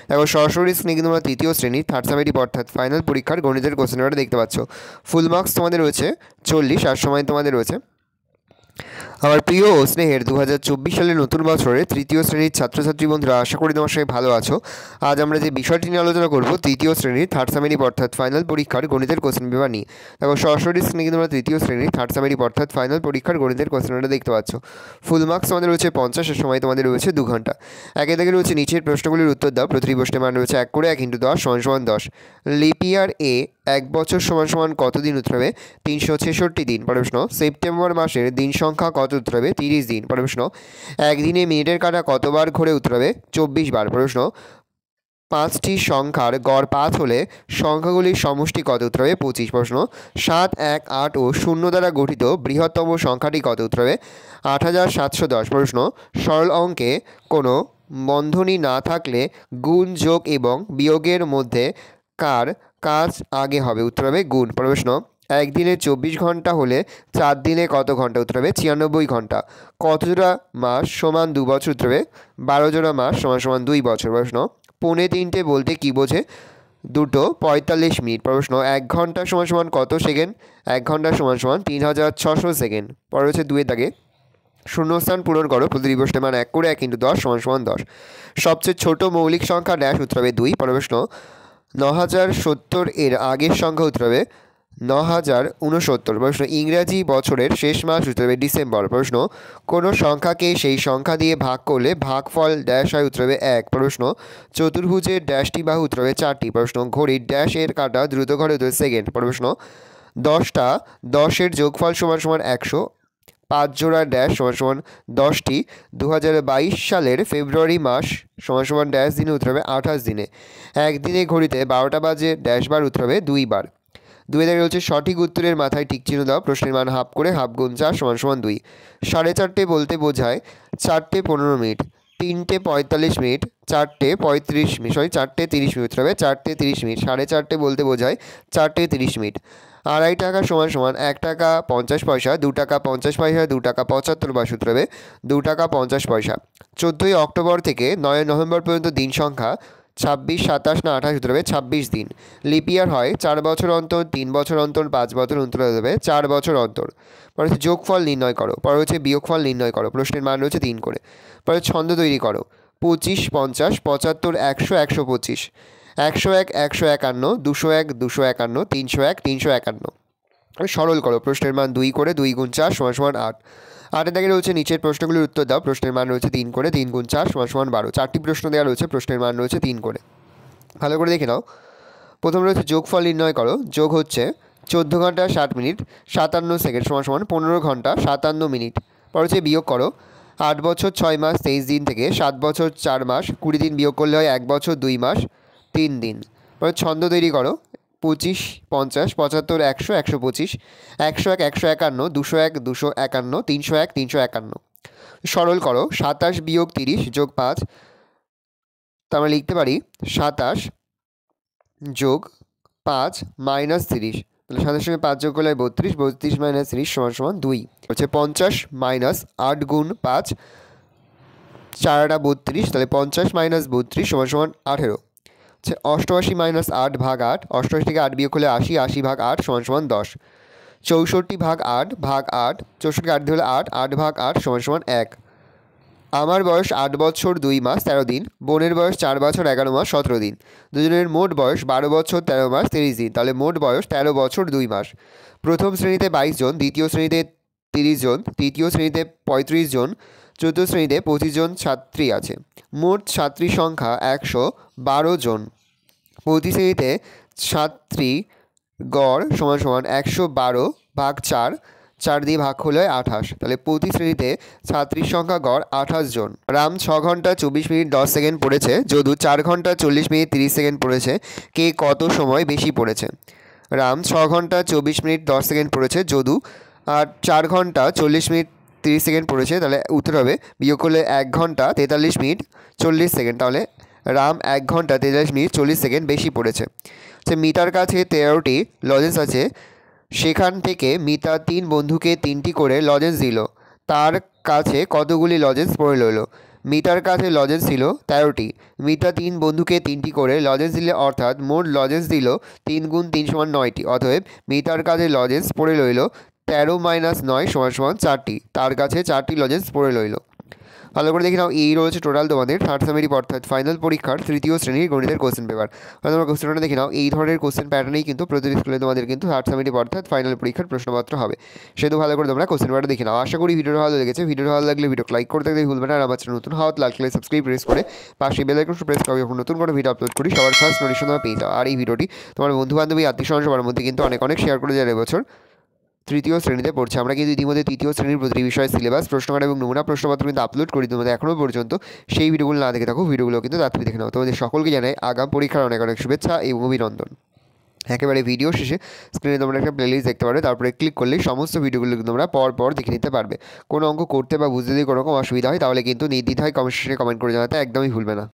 দেখো সরাসরি স্ক্রিনে কিন্তু তোমরা তৃতীয় শ্রেণীর থার্ড সামেটিভ অর্থাৎ ফাইনাল পরীক্ষার গণিতের কোশ্চেন পেপারটা দেখতে পাচ্ছ। ফুল মার্কস তোমাদের রয়েছে 40, আর সময় তোমাদের রয়েছে। আমার প্রিয় ও স্নেহের 2024 সালের নতুন বছরের তৃতীয় শ্রেণীর ছাত্রছাত্রী বন্ধুরা, আশা করি তোমার সবাই ভালো আছো। আজ আমরা যে বিষয়টি নিয়ে আলোচনা করব তৃতীয় শ্রেণীর থার্ড সামেটিভ অর্থাৎ ফাইনাল পরীক্ষার গণিতের কোশ্চেন পেপার নিয়ে। দেখো সরাসরি স্ক্রিনে কিন্তু তোমরা তৃতীয় শ্রেণীর থার্ড সামেটিভ অর্থাৎ ফাইনাল পরীক্ষার গণিতের কোশ্চেন পেপারটা দেখতে পাচ্ছ। ফুল মার্কস তোমাদের রয়েছে 50, এর সময় তোমাদের রয়েছে 2 ঘন্টা। একে থেকে রয়েছে নিচের প্রশ্নগুলির উত্তর দাও। প্রতিটি প্রশ্নের মান রয়েছে 1 করে 1 × 10 = 10। লিপ ইয়ার এ 1 বছর সমান কত দিন উত্তর হবে? 366 দিন। পরের প্রশ্ন, সেপ্টেম্বর মাসের দিন সংখ্যা কত উত্তর হবে? 30 দিন। পরের প্রশ্ন, একদিনে মিনিটের কাঁটা কতবার ঘোরে উত্তর হবে? 24 বার। পরের প্রশ্ন, 5টি সংখ্যার গড় 5 হলে সংখ্যাগুলির সমষ্টি কত উত্তর হবে? 25। প্রশ্ন, 7, 1, 8 ও 0 দ্বারা গঠিত বৃহত্তম সংখ্যাটি কত উত্তর হবে? 8710। প্রশ্ন, সরল অঙ্কে কোনো বন্ধনী না থাকলে গুণ, যোগ এবং বিয়োগের মধ্যে কার কাজ আগে হবে? উত্তর হবে গুণ। প্রশ্ন, একদিনে 24 ঘন্টা হলে 4 দিনে কত ঘন্টা? উত্তর হবে 96 ঘন্টা। কত জোড়া মাস সমান 2 বছর? উত্তর হবে 12 জোড়া মাস সমান 2 বছর। প্রশ্ন, 2:45 বলতে কী বোঝে? 2:45 মিনিট। প্রশ্ন, 1 ঘন্টা সমান কত সেকেন্ড? 1 ঘন্টা সমান 3600 সেকেন্ড। পরে হচ্ছে 2 দাগে শূন্যস্থান পূরণ করো। প্রতিটি প্রশ্নের মান 1 করে 1 × 10 = 10। সবচেয়ে ছোট মৌলিক সংখ্যা ড্যাশ উত্তর হবে 2। পরের প্রশ্ন, 9070 এর আগের সংখ্যা উত্তর হবে 9069। প্রশ্ন, ইংরাজি বছরের শেষ মাস উত্তর হবে ডিসেম্বর। প্রশ্ন, কোনো সংখ্যাকে সেই সংখ্যা দিয়ে ভাগ করলে ভাগফল ড্যাশ হয়? উত্তর হবে 1। প্রশ্ন, চতুর্ভুজের ড্যাশটি বাহু উত্তর হবে 4টি। প্রশ্ন, ঘড়ির ড্যাশ এর কাঁটা দ্রুত ঘরে উত্তর সেকেন্ড। প্রশ্ন, 10টা 10 এর যোগফল সমান 100। 5 জোড়া ড্যাশ সমান 10টি। 2022 সালের ফেব্রুয়ারি মাস সমান ড্যাশ দিনে উত্তর হবে 28 দিনে। একদিনে ঘড়িতে 12টা বাজে ড্যাশ বার উত্তর হবে 2 বার। 2 দাগে হচ্ছে সঠিক উত্তরের মাথায় টিক চিহ্ন দাও। প্রশ্নের মান হাফ করে হাফ গুণ 4 = 2। 4:30 বলতে বোঝায় 4:15 মিনিট, 3:45 মিনিট, 4:35 মিনিট, 4:30 মিনিট উত্তর হবে 4:30 মিনিট। 4:30 বলতে বোঝায় 4:30 মিনিট। 2.5 টাকা সমান 1 টাকা 50 পয়সা, 2 টাকা 50 পয়সা, 2 টাকা 75 পয়সা উত্তর হবে 2 টাকা 50 পয়সা। 14ই অক্টোবর থেকে 9 নভেম্বর পর্যন্ত দিন সংখ্যা 26, 27 না 28 উত্তর হবে 26 দিন। লিপ ইয়ার হয় 4 বছর অন্তর, 3 বছর অন্তর, 5 বছর অন্তর হবে 4 বছর অন্তর। পরে হচ্ছে যোগফল নির্ণয় করো। পরে হচ্ছে বিয়োগফল নির্ণয় করো। প্রশ্নের মান রয়েছে 3 করে। পরে ছন্দ তৈরি করো। 25, 50, 75, 100, 125, 101, 151, 201, 251, 301, 351। সরল করো। প্রশ্নের মান 2 করে 2 × 4 = 8। 8 দাগে রয়েছে নিচের প্রশ্নগুলির উত্তর দাও। প্রশ্নের মান রয়েছে 3 করে 3 × 4 = 12। 4টি প্রশ্ন দেওয়া রয়েছে, প্রশ্নের মান রয়েছে 3 করে। ভালো করে দেখে নাও। প্রথম রয়েছে যোগফল নির্ণয় করো। যোগ হচ্ছে 14 ঘন্টা 60 মিনিট 57 সেকেন্ড = 15 ঘন্টা 57 মিনিট। পর হচ্ছে বিয়োগ করো। 8 বছর 6 মাস 23 দিন থেকে 7 বছর 4 মাস 20 দিন বিয়োগ করলে হয় 1 বছর 2 মাস 3 দিন। পরে ছন্দ তৈরি করো। 25, 50, 75, 100, 125, 101, 151, 201, 251, 301, 351। সরল করো। 27 বিয়োগ 30 যোগ 5, তা আমরা লিখতে পারি 27 যোগ 5 - 30। তাহলে 27 সঙ্গে 5 যোগ করলে 32, 32 - 30 = 2। হচ্ছে 50 - 8 গুণ 5, 4 × 32, তাহলে 50 - 32 = 18। হচ্ছে 88 - 8 ভাগ 8, 88 থেকে 8 বিয়োগ করলে 80, 80 ভাগ 8 = 10। 64 ভাগ 8 ভাগ 8, 64 8 দিয়ে হলে 8, 8 ভাগ 8 = 1। আমার বয়স 8 বছর 2 মাস 13 দিন, বোনের বয়স 4 বছর 11 মাস 17 দিন। দুজনের মোট বয়স 12 বছর 13 মাস 30 দিন। তাহলে মোট বয়স 13 বছর 2 মাস। প্রথম শ্রেণীতে 22 জন, দ্বিতীয় শ্রেণীতে 30 জন, তৃতীয় শ্রেণীতে 35 জন, চতুর্থ শ্রেণীতে 25 জন ছাত্রী আছে। মোট ছাত্রী সংখ্যা 112 জন। প্রতি শ্রেণীতে ছাত্রী গড় সমান 112 ভাগ 4, 4 দিয়ে ভাগ হলে 28। তাহলে প্রতি শ্রেণীতে ছাত্রীর সংখ্যা গড় 28 জন। রাম 6 ঘন্টা 24 মিনিট 10 সেকেন্ড পড়েছে, যদু 4 ঘন্টা 40 মিনিট 30 সেকেন্ড পড়েছে। কে কত সময় বেশি পড়েছে? রাম 6 ঘন্টা 24 মিনিট 10 সেকেন্ড পড়েছে, যদু আর 4 ঘন্টা 40 মিনিট 30 সেকেন্ড পড়েছে। তাহলে উত্তর হবে বিয়োগ করলে 1 ঘন্টা 43 মিনিট 40 সেকেন্ড। তাহলে রাম 1 ঘন্টা 43 মিনিট 40 সেকেন্ড বেশি পড়েছে। মিতার কাছে 13টি লজেন্স আছে, সেখান থেকে মিতা 3 বন্ধুকে 3টি করে লজেন্স দিল। তার কাছে কতগুলি লজেন্স পড়ে রইল? মিতার কাছে লজেন্স ছিল 13টি। মিতা 3 বন্ধুকে 3টি করে লজেন্স দিলে, অর্থাৎ মোট লজেন্স দিল 3 গুণ 3 সমান 9টি। অতএব মিতার কাছে লজেন্স পড়ে রইল 13 - 9 সমান 4টি। তার কাছে 4টি লজেন্স পড়ে রইল। ভালো করে দেখে নাও, এই রয়েছে টোটাল তোমাদের থার্ড সামেটিভ অর্থাৎ ফাইনাল পরীক্ষার তৃতীয় শ্রেণীর গণিতের কোশ্চেন পেপার। তোমরা কোশ্চেনটা দেখে নাও, এই ধরনের কোশ্চেন প্যাটার্নেই কিন্তু প্রতিটি স্কুলে তোমাদের কিন্তু থার্ড সামেটিভ অর্থাৎ ফাইনাল পরীক্ষার প্রশ্নপত্র হবে। সেহেতু ভালো করে তোমরা কোশ্চেন পেপারটা দেখে নাও। আশা করি ভিডিওটা ভালো লেগেছে। ভিডিওটা ভালো লাগলে ভিডিও লাইক করতে ভুলবে না। আর আমার চ্যানেল নতুন হওয়া লাইক করে সাবস্ক্রাইব প্রেস করে পাশে বেল আইকনটা প্রেস করে যখন নতুন করে ভিডিও আপলোড করি সবার ফার্স্ট নোটিফিকেশন তোমরা পেয়ে যাও। আর এই ভিডিওটি তোমার বন্ধু বান্ধবী আত্মীয় স্বজন সবার মধ্যে কিন্তু অনেক শেয়ার করে যায়। এবছর তৃতীয় শ্রেণীতে পড়ছে। আমরা কিন্তু ইতিমধ্যে তৃতীয় শ্রেণীর প্রতিটি বিষয়ের সিলেবাস, প্রশ্নকার এবং নমুনা প্রশ্নপত্র কিন্তু আপলোড করি। তোমাদের এখনও পর্যন্ত সেই ভিডিওগুলো না দেখে থাকো, ভিডিওগুলো কিন্তু তাড়াতাড়ি দেখে নাও। তোমাদের সকলকে জানাই আগাম পরীক্ষার অনেক শুভেচ্ছা এবং অভিনন্দন। একেবারে ভিডিও শেষে স্ক্রিনে তোমরা একটা প্লেলিস্ট দেখতে পারবে, তারপরে ক্লিক করলেই সমস্ত ভিডিওগুলো তোমরা পর দেখে নিতে পারবে। কোনো অঙ্ক করতে বা বুঝতে যদি কোনো রকম অসুবিধা হয় তাহলে কিন্তু নির্দ্বিধায় কমেন্ট সেকশনে কমেন্ট করে জানাতে একদমই ভুলবে না।